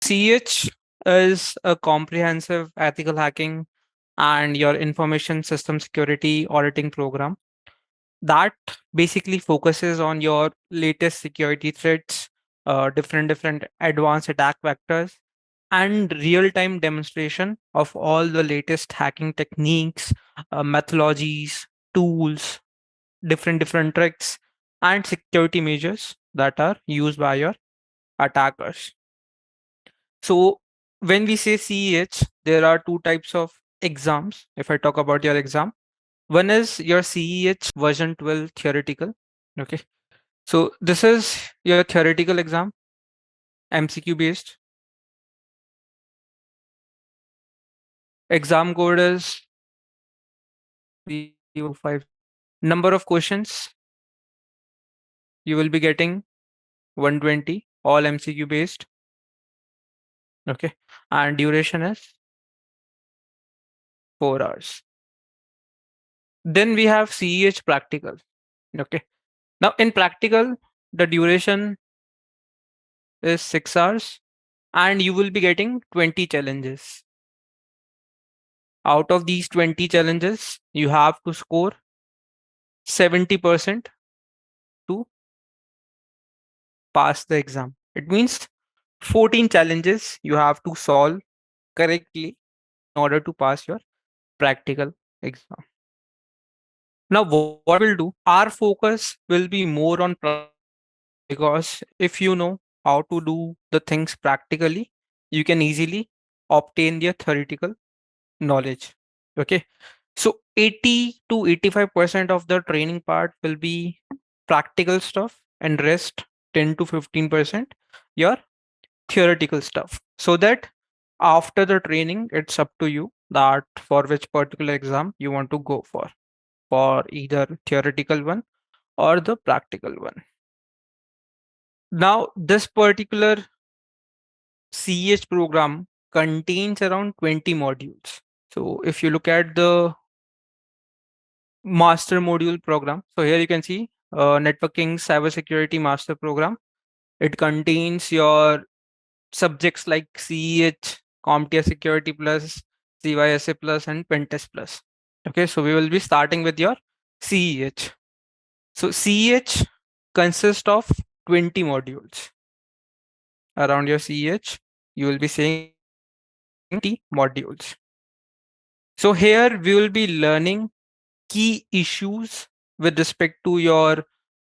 CEH is a comprehensive ethical hacking and your information system security auditing program that basically focuses on your latest security threats, different advanced attack vectors, and real-time demonstration of all the latest hacking techniques, methodologies, tools, different tricks, and security measures that are used by your attackers. So when we say CEH, there are two types of exams. If I talk about your exam, one is your CEH version 12 theoretical. Okay. So this is your theoretical exam, MCQ based. Exam code is 305. Number of questions you will be getting 120, all MCQ based. Okay. And duration is 4 hours. Then we have CEH practical. Okay. Now in practical, the duration is 6 hours and you will be getting 20 challenges. Out of these 20 challenges, you have to score 70% to pass the exam. It means 14 challenges you have to solve correctly in order to pass your practical exam. Now, what we'll do, our focus will be more on because if you know how to do the things practically, you can easily obtain your theoretical knowledge. Okay. So 80 to 85% of the training part will be practical stuff and rest 10 to 15% your theoretical stuff. So that after the training, it's up to you that for which particular exam you want to go for either theoretical one or the practical one. Now, this particular CEH program contains around 20 modules. So if you look at the master module program, so here you can see networking cybersecurity master program. It contains your subjects like CEH, CompTIA Security Plus, CYSA Plus, and Pentest Plus. Okay, so we will be starting with your CEH. So CEH consists of 20 modules. Around your CEH, you will be seeing 20 modules. So here we will be learning key issues with respect to your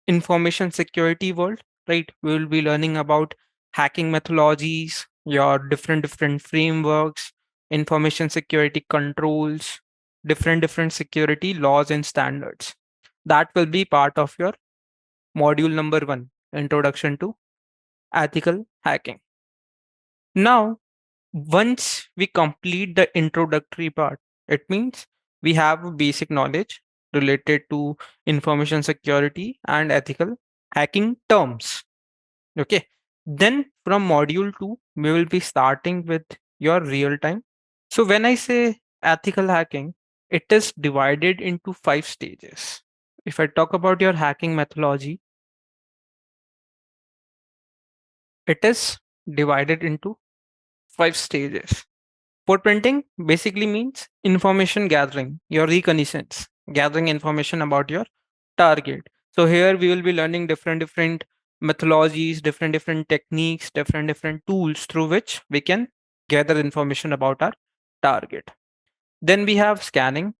information security world, right? We will be learning about hacking methodologies, your different frameworks, information security controls, different security laws and standards. That will be part of your module number 1, introduction to ethical hacking. Now, once we complete the introductory part, it means we have a basic knowledge related to information security and ethical hacking terms. Okay. Then from module 2, we will be starting with your real time. So when I say ethical hacking, it is divided into 5 stages. If I talk about your hacking methodology, it is divided into 5 stages. Footprinting basically means information gathering, your reconnaissance, gathering information about your target. So here we will be learning different methodologies, different techniques, different tools through which we can gather information about our target. Then we have scanning.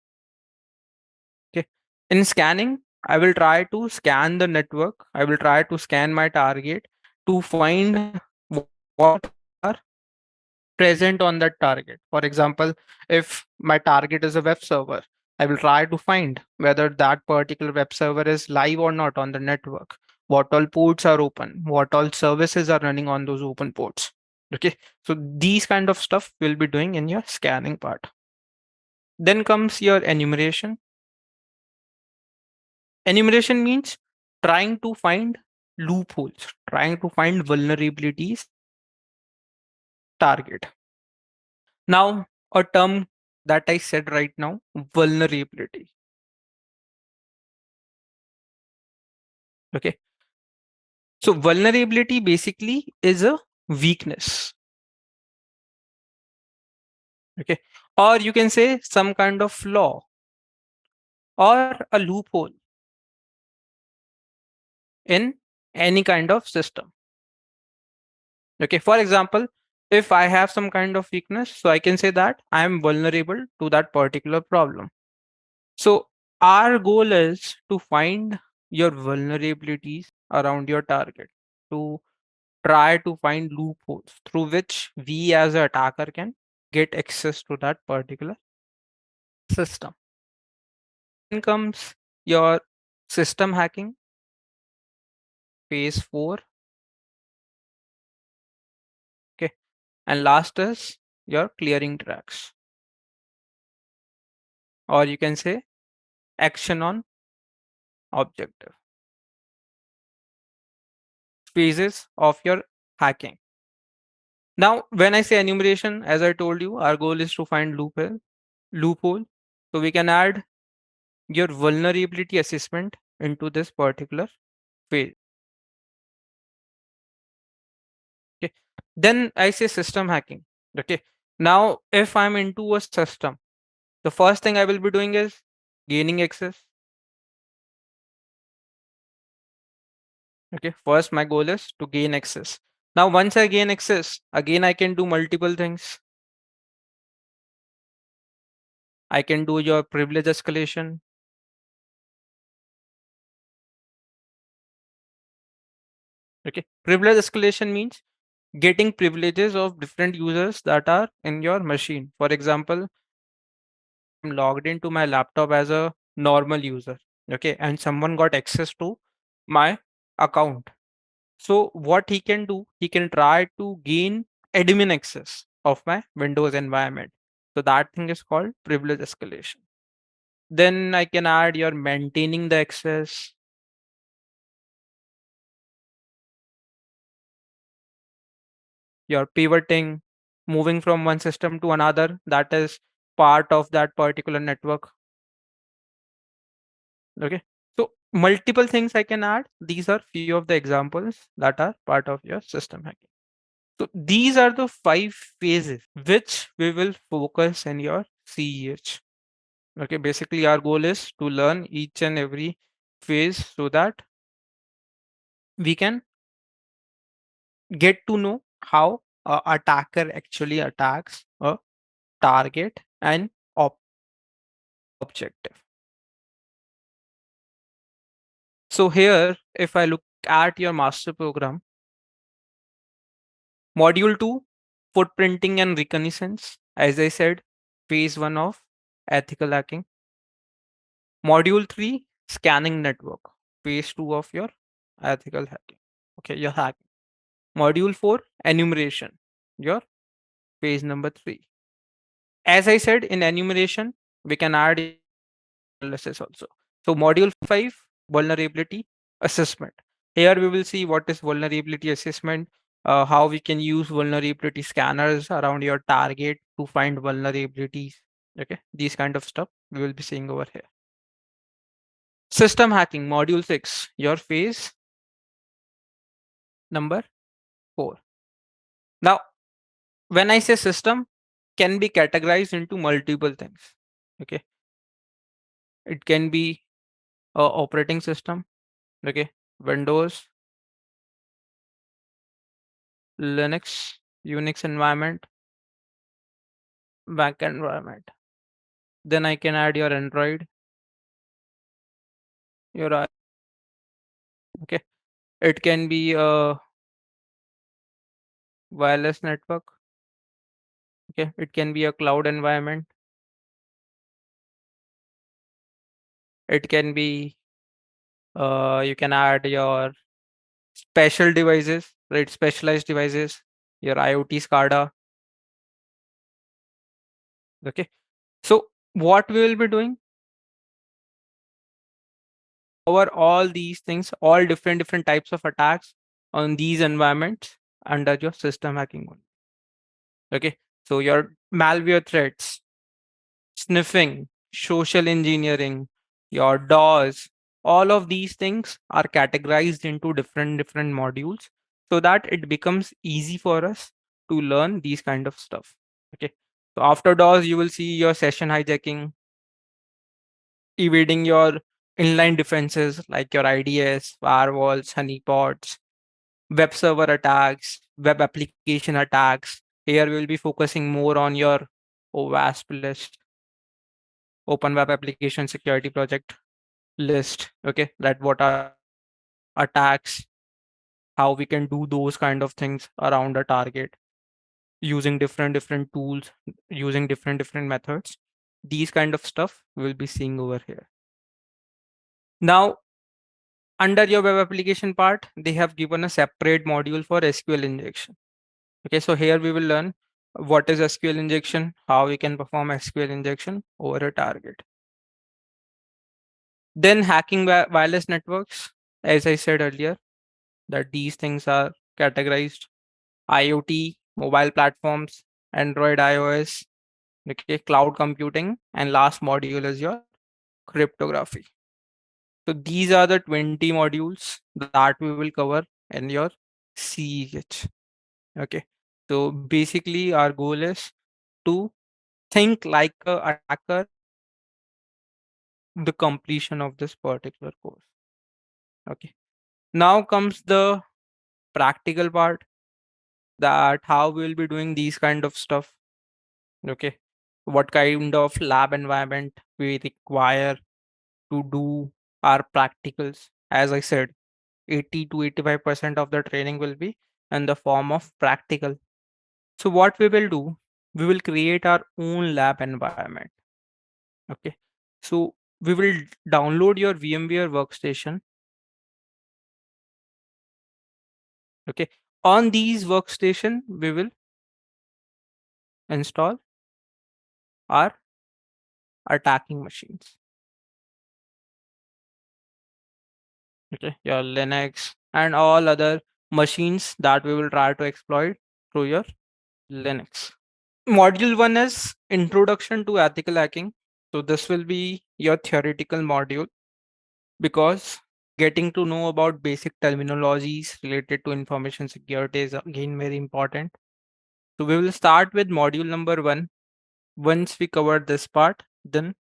Okay. In scanning, I will try to scan the network. I will try to scan my target to find what are present on that target. For example, if my target is a web server, I will try to find whether that particular web server is live or not on the network, what all ports are open, what all services are running on those open ports. Okay, so these kind of stuff we'll be doing in your scanning part. Then comes your enumeration. Enumeration means trying to find loopholes, trying to find vulnerabilities target. Now, a term that I said right now, vulnerability. Okay. So vulnerability basically is a weakness. Okay. Or you can say some kind of flaw or a loophole in any kind of system. Okay. For example, if I have some kind of weakness, so I can say that I am vulnerable to that particular problem. So our goal is to find your vulnerabilities around your target, to try to find loopholes through which we as an attacker can get access to that particular system. Then comes your system hacking, phase 4. Okay. And last is your clearing tracks, or you can say action on objective, phases of your hacking. Now, when I say enumeration, as I told you, our goal is to find loophole. So we can add your vulnerability assessment into this particular phase. Okay. Then I say system hacking. Okay. Now, if I'm into a system, the first thing I will be doing is gaining access. Okay. First, my goal is to gain access. Now, once I gain access, again, I can do multiple things. I can do your privilege escalation. Okay. Privilege escalation means getting privileges of different users that are in your machine. For example, I'm logged into my laptop as a normal user. Okay. And someone got access to my account. So what he can do, he can try to gain admin access of my Windows environment. So that thing is called privilege escalation. Then I can add your maintaining the access, your pivoting, moving from one system to another that is part of that particular network. Okay. So multiple things I can add. These are few of the examples that are part of your system hacking. So these are the 5 phases which we will focus in your CEH. Okay, basically our goal is to learn each and every phase so that we can get to know how a attacker actually attacks a target and objective. So here, if I look at your master program, module 2, footprinting and reconnaissance, as I said, phase 1 of ethical hacking. Module 3, scanning network, phase 2 of your ethical hacking. Okay, your hacking. Module 4, enumeration, your phase number 3. As I said, in enumeration, we can add analysis also. So module 5, vulnerability assessment. Here we will see what is vulnerability assessment, how we can use vulnerability scanners around your target to find vulnerabilities. Okay, these kind of stuff we will be seeing over here. System hacking, module 6, your phase number 4. Now, when I say system, can be categorized into multiple things. Okay, it can be a operating system. Okay, Windows, Linux, Unix environment, Mac environment. Then I can add your Android, your okay. It can be a wireless network. Okay, it can be a cloud environment. It can be you can add your special devices, right? Specialized devices, your IoT SCADA. Okay. So what we will be doing, over all these things, all different types of attacks on these environments under your system hacking one. Okay. So your malware threats, sniffing, social engineering, your DAWs, all of these things are categorized into different modules so that it becomes easy for us to learn these kind of stuff. Okay. So after DOS, you will see your session hijacking, evading your inline defenses like your IDS, firewalls, honeypots, web server attacks, web application attacks. Here we will be focusing more on your OWASP list, Open Web Application Security Project list. Okay, that what are attacks, how we can do those kind of things around a target using different tools, using different methods. These kind of stuff we'll be seeing over here. Now, under your web application part, they have given a separate module for SQL injection. Okay, so here we will learn what is SQL injection, how we can perform SQL injection over a target. Then hacking wireless networks, as I said earlier, that these things are categorized IoT, mobile platforms, Android, iOS, okay, cloud computing, and last module is your cryptography. So these are the 20 modules that we will cover in your CEH. Okay. So basically our goal is to think like a attacker the completion of this particular course. Okay. Now comes the practical part, that how we will be doing these kind of stuff. Okay. What kind of lab environment we require to do our practicals. As I said, 80 to 85% of the training will be in the form of practical. So what we will do, we will create our own lab environment. Okay. So we will download your VMware workstation. Okay. On these workstation, we will install our attacking machines. Okay. Your Linux and all other machines that we will try to exploit through your Linux. Module 1 is Introduction to Ethical Hacking. So this will be your theoretical module, because getting to know about basic terminologies related to information security is again very important. So we will start with module number 1. Once we cover this part, then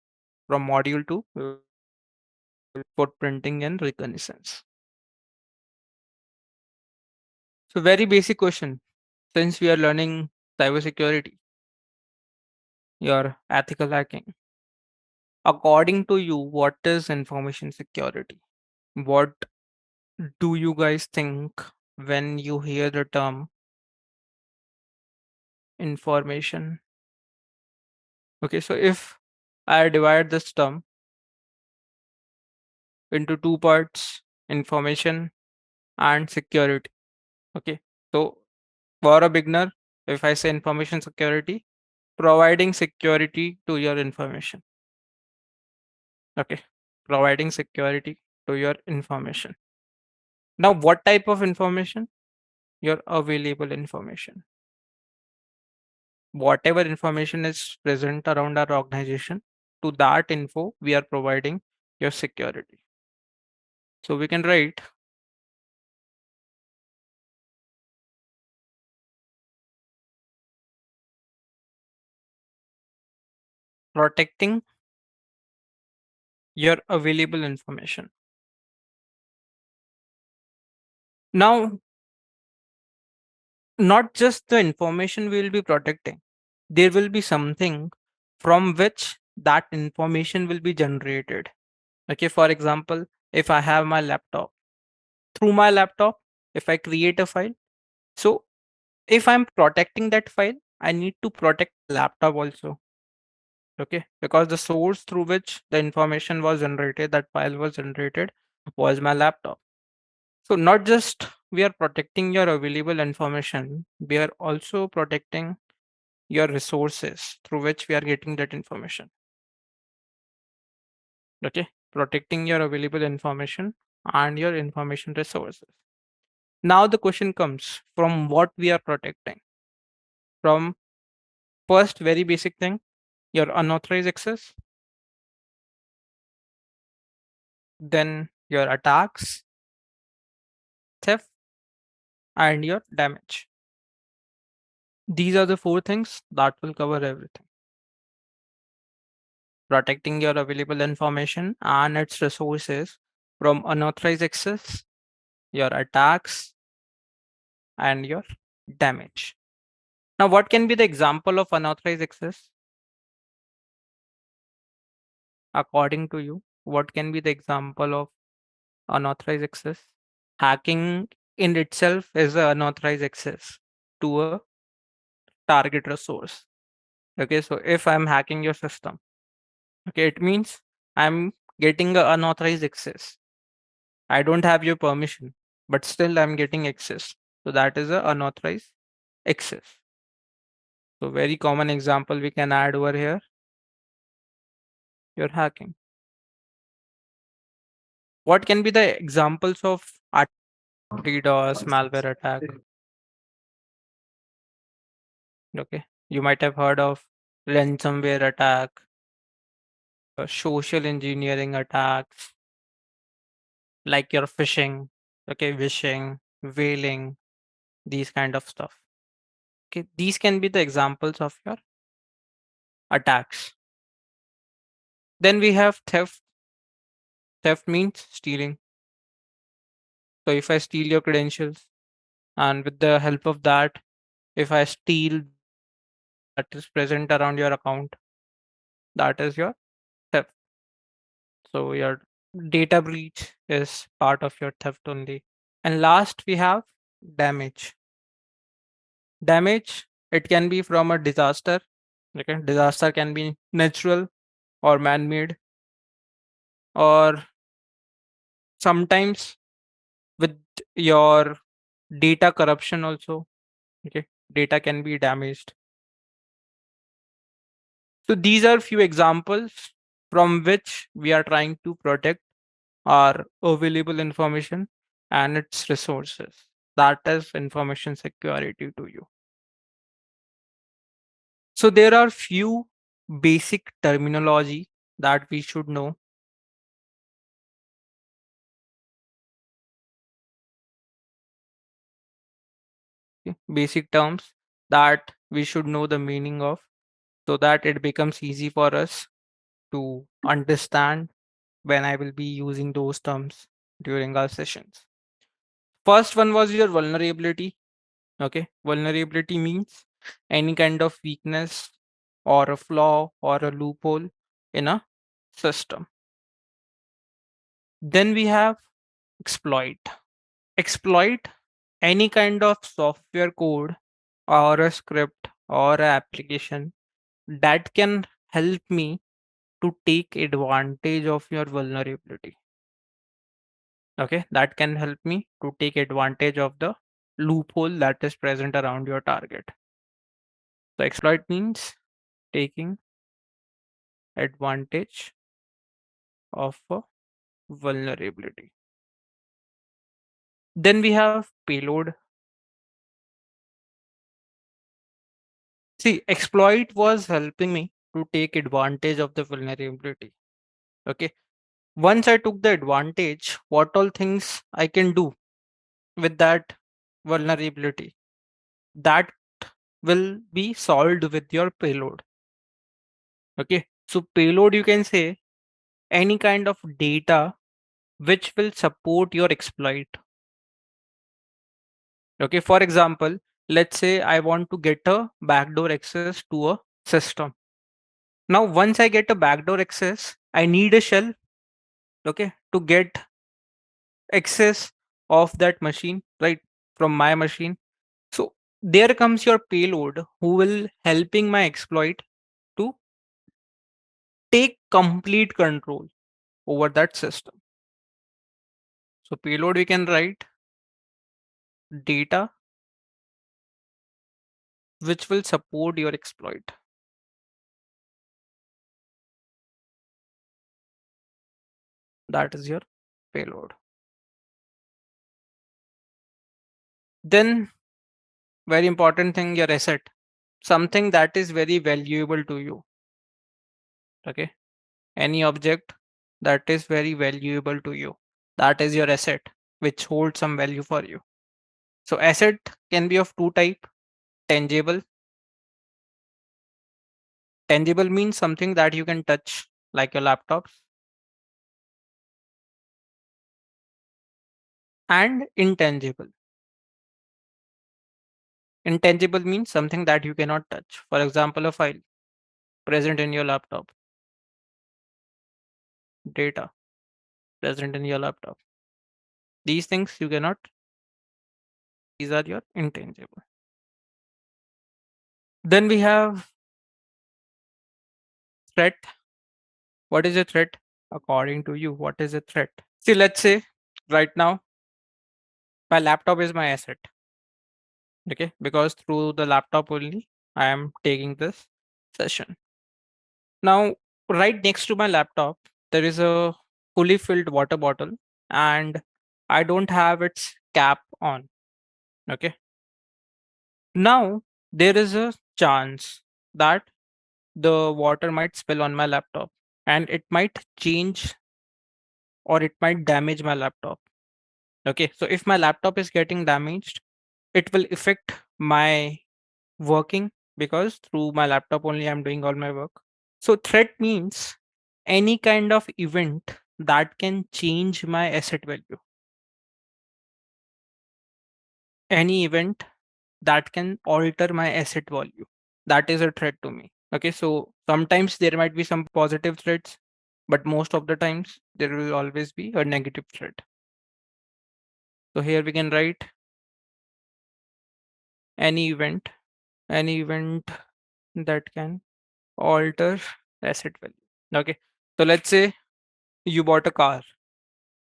from module 2, we will footprinting and reconnaissance. So very basic question. Since we are learning cybersecurity, your ethical hacking. According to you, what is information security? What do you guys think when you hear the term information? Okay, so if I divide this term into two parts, information and security. Okay, so for a beginner, if I say information security, providing security to your information. Okay, providing security to your information. Now, what type of information? Your available information. Whatever information is present around our organization, to that info we are providing your security. So we can write protecting your available information. Now, not just the information we will be protecting, there will be something from which that information will be generated. Okay, for example, if I have my laptop, through my laptop, if I create a file, so if I'm protecting that file, I need to protect the laptop also. Okay, because the source through which the information was generated, that file was generated, was my laptop. So not just we are protecting your available information, we are also protecting your resources through which we are getting that information. Okay, protecting your available information and your information resources. Now the question comes, from what we are protecting? From first very basic thing, your unauthorized access, then your attacks, theft, and your damage. These are the four things that will cover everything. Protecting your available information and its resources from unauthorized access, your attacks, and your damage. Now, what can be the example of unauthorized access according to you? What can be the example of unauthorized access? Hacking in itself is an unauthorized access to a target resource. Okay, so if I'm hacking your system, okay, it means I'm getting an unauthorized access. I don't have your permission, but still I'm getting access. So that is an unauthorized access. So very common example we can add over here. You're hacking. What can be the examples of DDoS malware attack? Okay, you might have heard of ransomware attack, social engineering attacks, like your phishing, okay, wishing, whaling, these kind of stuff. Okay, these can be the examples of your attacks. Then we have theft. Theft means stealing. So if I steal your credentials, and with the help of that, if I steal that is present around your account, that is your theft. So your data breach is part of your theft only. And last we have damage. Damage, it can be from a disaster. Okay, disaster can be natural or man-made, or sometimes with your data corruption also. Okay, data can be damaged. So these are few examples from which we are trying to protect our available information and its resources. That is information security to you. So there are few basic terminology that we should know. Okay, basic terms that we should know the meaning of, so that it becomes easy for us to understand when I will be using those terms during our sessions. First one was your vulnerability. Okay, vulnerability means any kind of weakness or a flaw or a loophole in a system. Then we have exploit. Exploit, any kind of software code or a script or a application that can help me to take advantage of your vulnerability. Okay, that can help me to take advantage of the loophole that is present around your target. So exploit means taking advantage of a vulnerability. Then we have payload. See, exploit was helping me to take advantage of the vulnerability. Okay. Once I took the advantage, what all things I can do with that vulnerability, that will be solved with your payload. Okay. So payload, you can say any kind of data which will support your exploit. Okay. For example, let's say I want to get a backdoor access to a system. Now, once I get a backdoor access, I need a shell, okay, to get access of that machine, right, from my machine. So there comes your payload who will helping my exploit to take complete control over that system. So payload we can write data which will support your exploit. That is your payload. Then very important thing, your asset, something that is very valuable to you. Okay, any object that is very valuable to you, that is your asset which holds some value for you. So asset can be of two type: tangible Tangible means something that you can touch, like your laptops, and intangible. Intangible means something that you cannot touch. For example, a file present in your laptop, data present in your laptop. These things you cannot, these are your intangible. Then we have threat. What is a threat? According to you, what is a threat? See, let's say right now, my laptop is my asset. Okay, because through the laptop only, I am taking this session. Now, right next to my laptop, there is a fully filled water bottle, and I don't have its cap on. Okay. Now, there is a chance that the water might spill on my laptop and it might change or it might damage my laptop. Okay. So, if my laptop is getting damaged, it will affect my working because through my laptop only I'm doing all my work. So threat means any kind of event that can change my asset value. Any event that can alter my asset value. That is a threat to me. Okay, so sometimes there might be some positive threats, but most of the times there will always be a negative threat. So here we can write any event, any event that can alter asset value. Okay, so let's say you bought a car.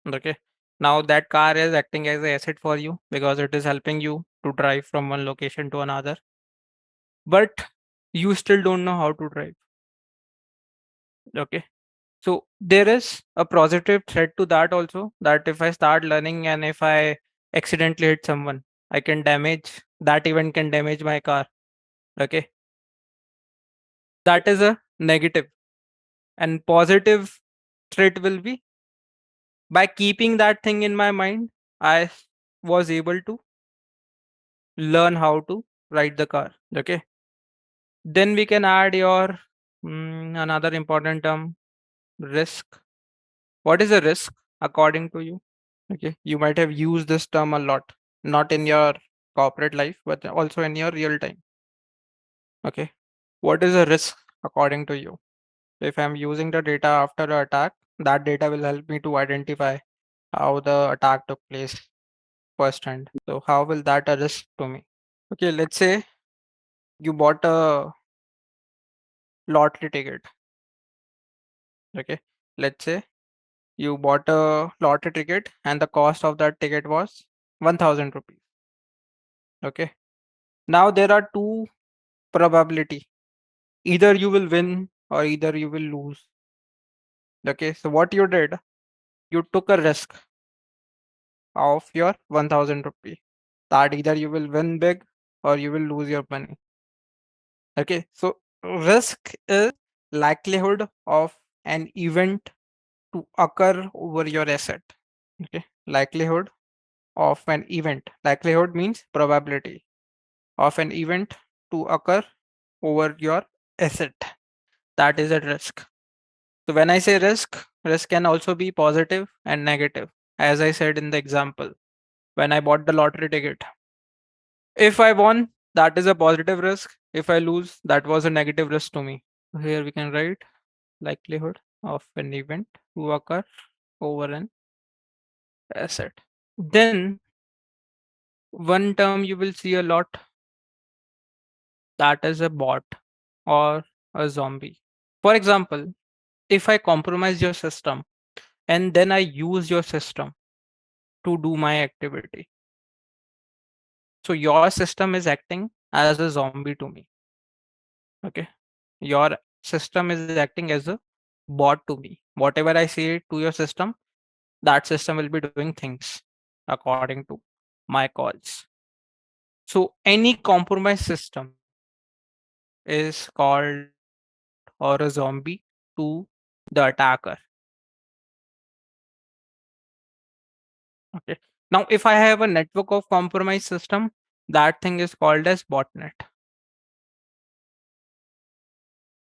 Okay. Now that car is acting as an asset for you because it is helping you to drive from one location to another. But you still don't know how to drive. Okay. So there is a positive threat to that also, that if I start learning and if I accidentally hit someone, I can damage that event can damage my car. Okay. That is a negative. And positive threat will be by keeping that thing in my mind, I was able to learn how to ride the car. Okay. Then we can add your another important term, risk. What is a risk according to you? Okay. You might have used this term a lot, not in your corporate life, but also in your real time. Okay. What is a risk according to you? If I'm using the data after an attack, that data will help me to identify how the attack took place firsthand. So how will that a risk to me? Okay, let's say you bought a lottery ticket. Okay. Let's say you bought a lottery ticket and the cost of that ticket was 1000 rupees. Okay. Now there are two probability. Either you will win or either you will lose. Okay. So what you did, you took a risk of your 1000 rupee that either you will win big or you will lose your money. Okay. So risk is likelihood of an event to occur over your asset. Okay. Likelihood of an event. Likelihood means probability of an event to occur over your asset. That is a risk. So when I say risk, risk can also be positive and negative. As I said in the example, when I bought the lottery ticket, if I won, that is a positive risk. If I lose, that was a negative risk to me. So here we can write likelihood of an event to occur over an asset. Then one term you will see a lot, that is a bot or a zombie. For example, if I compromise your system and then I use your system to do my activity, so your system is acting as a zombie to me. Okay. Your system is acting as a bot to me. Whatever I say to your system, that system will be doing things according to my calls. So any compromised system is called a bot or a zombie to the attacker. Okay. Now, if I have a network of compromised system, that thing is called as botnet.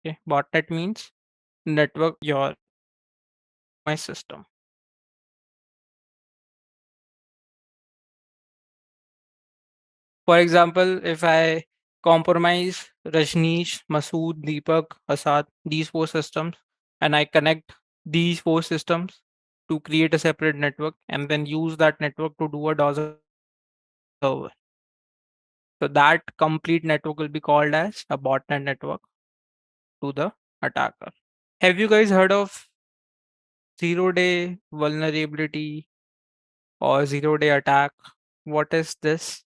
Okay, botnet means network your my system. For example, if I compromise Rajneesh, Masood, Deepak, Asad, these four systems, and I connect these four systems to create a separate network and then use that network to do a DOS server. So that complete network will be called as a botnet network to the attacker. Have you guys heard of zero-day vulnerability or zero-day attack? What is this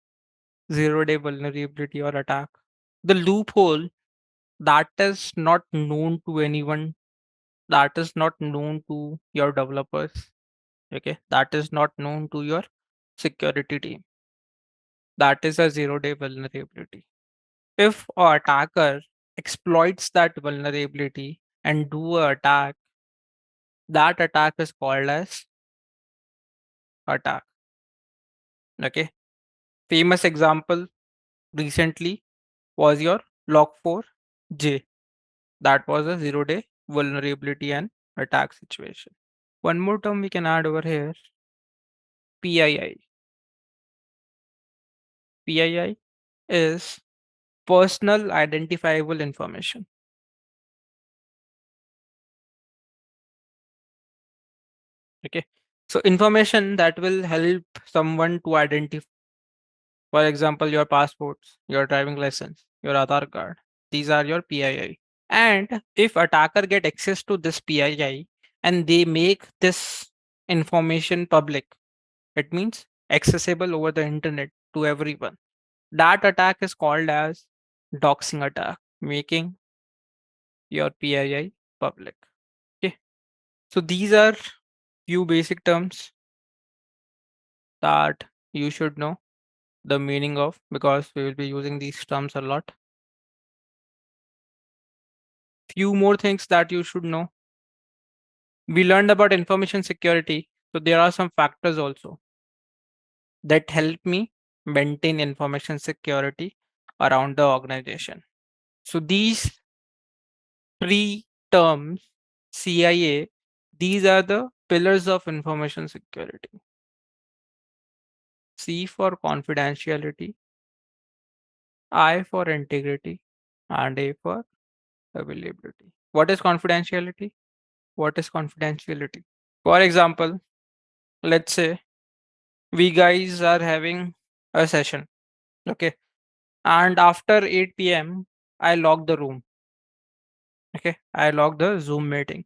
zero-day vulnerability or attack? The loophole that is not known to anyone, that is not known to your developers, okay? That is not known to your security team. That is a zero-day vulnerability. If a attacker exploits that vulnerability and do a attack, that attack is called as attack. Okay. Famous example recently was your log4j. That was a zero-day vulnerability and attack situation. One more term we can add over here, PII. PII is personal identifiable information. Okay. So information that will help someone to identify, for example, your passports, your driving license, your Aadhaar card. These are your PII. And if attacker get access to this PII and they make this information public, it means accessible over the internet to everyone. That attack is called as doxing attack, making your PII public. Okay. So these are few basic terms that you should know the meaning of because we will be using these terms a lot. Few more things that you should know. We learned about information security. So there are some factors also that help me maintain information security around the organization. So these three terms, CIA, these are the pillars of information security. C for confidentiality, I for integrity, and A for availability. What is confidentiality? What is confidentiality? For example, let's say we guys are having a session, okay, and after 8 p.m., I log the room, okay, I log the Zoom meeting.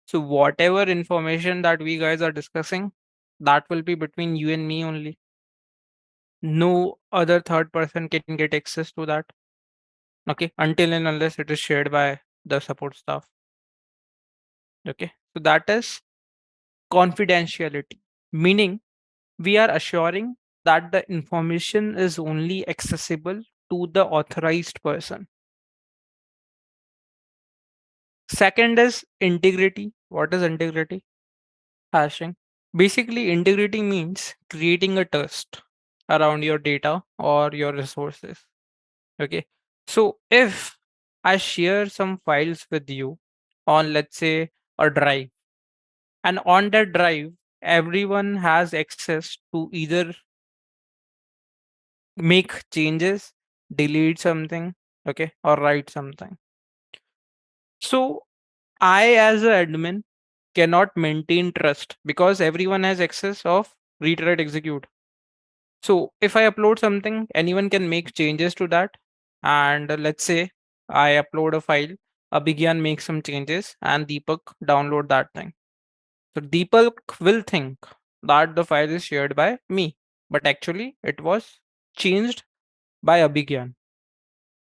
So, whatever information that we guys are discussing, that will be between you and me only. No other third person can get access to that, okay, until and unless it is shared by the support staff, okay. So, that is confidentiality, meaning we are assuring that the information is only accessible to the authorized person. Second is integrity. What is integrity? Hashing. Basically, integrity means creating a trust around your data or your resources. Okay. So if I share some files with you on, let's say, a drive, and on that drive, everyone has access to either make changes, delete something, okay, or write something. So I, as an admin, cannot maintain trust because everyone has access of read, write, execute. So if I upload something, anyone can make changes to that. And let's say I upload a file, Abhigyan makes some changes, and Deepak download that thing. So Deepak will think that the file is shared by me, but actually it was changed by Abhigyan.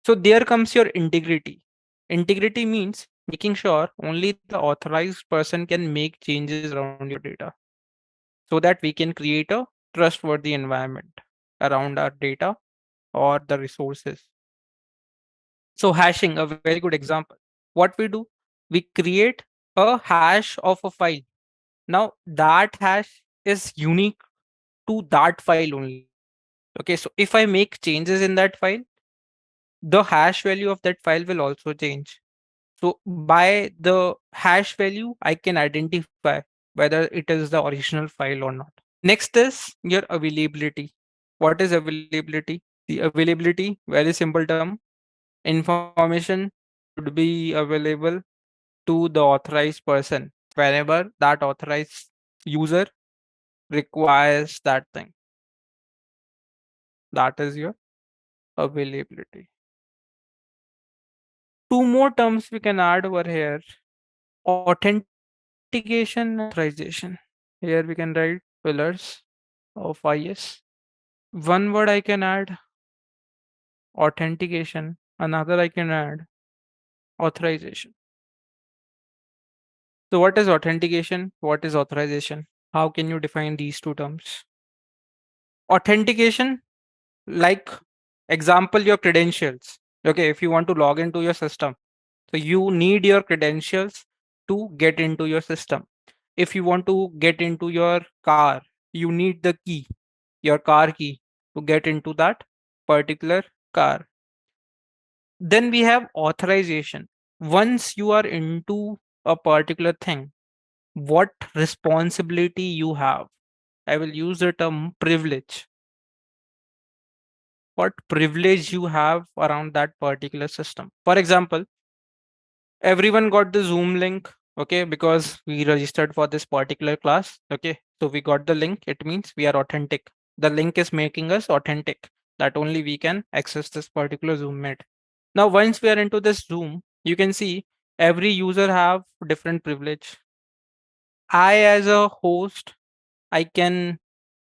So there comes your integrity. Integrity means making sure only the authorized person can make changes around your data so that we can create a trustworthy environment around our data or the resources. So hashing, a very good example. What we do, we create a hash of a file. Now that hash is unique to that file only. Okay, so if I make changes in that file, the hash value of that file will also change. So by the hash value, I can identify whether it is the original file or not. Next is your availability. What is availability? The availability, very simple term. Information should be available to the authorized person whenever that authorized user requires that thing. That is your availability. Two more terms we can add over here: authentication and authorization. Here we can write pillars of IS. One word I can add authentication, another I can add authorization. So, what is authentication? What is authorization? How can you define these two terms? Authentication, like example, your credentials. Okay, if you want to log into your system, so you need your credentials to get into your system. If you want to get into your car, you need the key, your car key, to get into that particular car. Then we have authorization. Once you are into a particular thing, what responsibility you have? I will use the term privilege. What privilege you have around that particular system. For example, everyone got the Zoom link, okay, because we registered for this particular class, okay. So we got the link, it means we are authentic. The link is making us authentic, that only we can access this particular Zoom meet. Now, once we are into this Zoom, you can see every user have different privilege. I, as a host, I can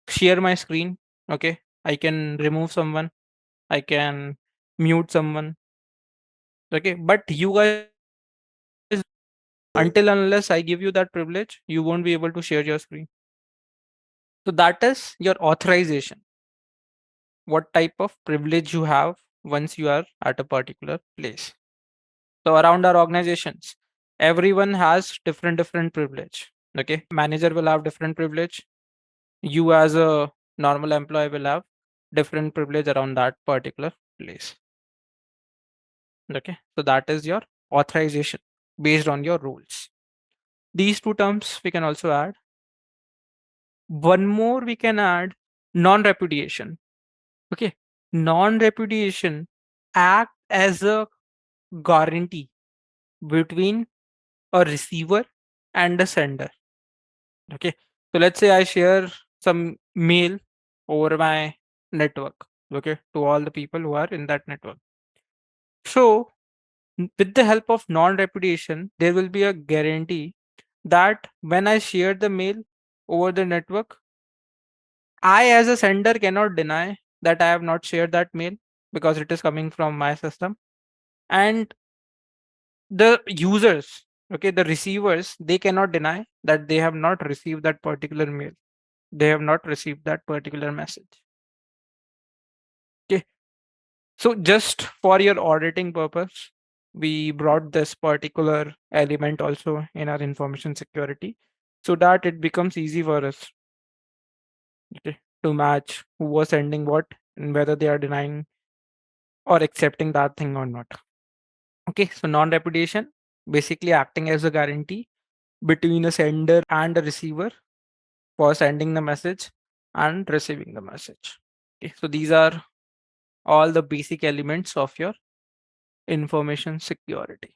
share my screen, okay. I can remove someone, I can mute someone, okay. But you guys, until unless I give you that privilege, you won't be able to share your screen. So that is your authorization. What type of privilege you have once you are at a particular place. So around our organizations, everyone has different privilege. Okay, manager will have different privilege. You as a normal employee will have different privilege around that particular place. Okay, so that is your authorization based on your rules. These two terms we can also add. One more we can add: non-repudiation. Okay, non-repudiation act as a guarantee between a receiver and a sender. Okay, so let's say I share some mail over my network. Okay, to all the people who are in that network. So with the help of non-repudiation, there will be a guarantee that when I share the mail over the network, I, as a sender, cannot deny that I have not shared that mail because it is coming from my system. And the users, okay, the receivers, they cannot deny that they have not received that particular mail. They have not received that particular message. Okay. So just for your auditing purpose, we brought this particular element also in our information security so that it becomes easy for us, okay, to match who was sending what and whether they are denying or accepting that thing or not. Okay, so non-repudiation, basically acting as a guarantee between a sender and a receiver for sending the message and receiving the message. Okay, so these are all the basic elements of your information security.